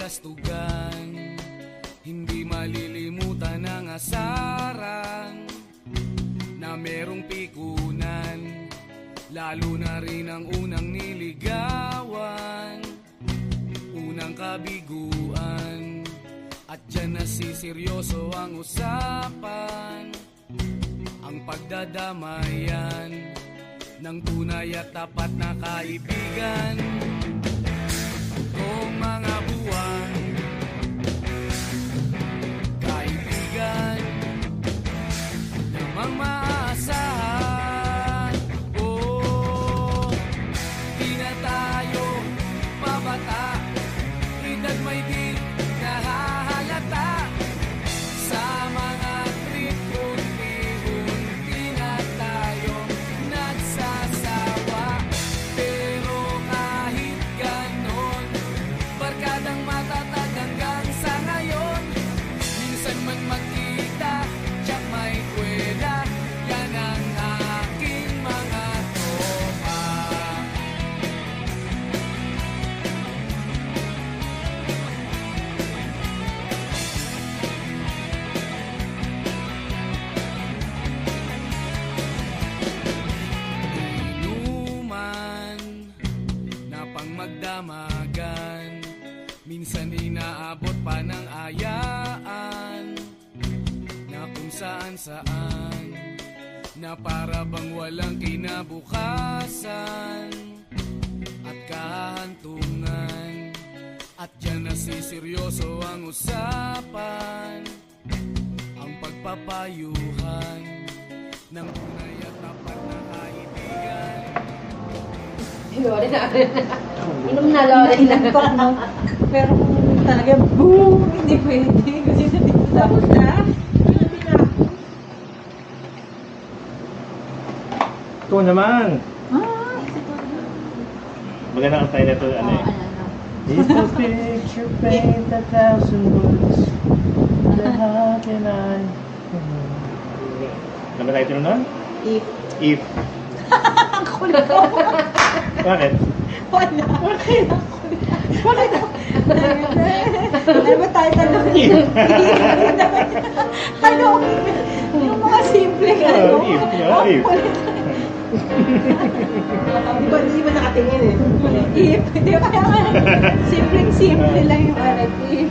kastugan, hindi malilimutan ang asaran na merong pikunan, lalo na rin ang unang niligawan, unang kabiguan. At dyan nasiseryoso ang usapan, ang pagdadamayan ng tunay at tapat na kaibigan. Kung mga buwan, kaibigan namang maaasahan. Oh, di na tayo mabata, edad may di nahahalata. Sa mga trip, unti-unti na tayo nagsasawa. Pero kahit ganon, barkadang matatag hanggang sa ngayon. Minsan man magkita, tiyak may kwela, yan ang aking mga tropa. Inuman na pang magdamagan, minsan inaabot pa ng ayaan, na kung saan-saan, na para bang walang kinabukasan at kahantungan. At dyan nasiseryoso ang usapan, ang pagpapayuhan ng tunay at tapat na kaibigan. Lore na. Inom na, Lore na. No? Pero kung talaga, boom! Hindi pwede. Kasi sabi ko, tapos na. Ito naman. Ah, Maganda ang tayo na ito, ano eh. Is the picture paint 1,000 words? How can I? Ano ba tayo nun? if. If. Ang kulit ko. Bakit? Wala. Bakit? Ano ba tayo tanong? Ano? Yung mga simple ano? If. Ang If. kulit. Di ba nakatingin eh? If. Di ba? Simpleng-simple lang yung if.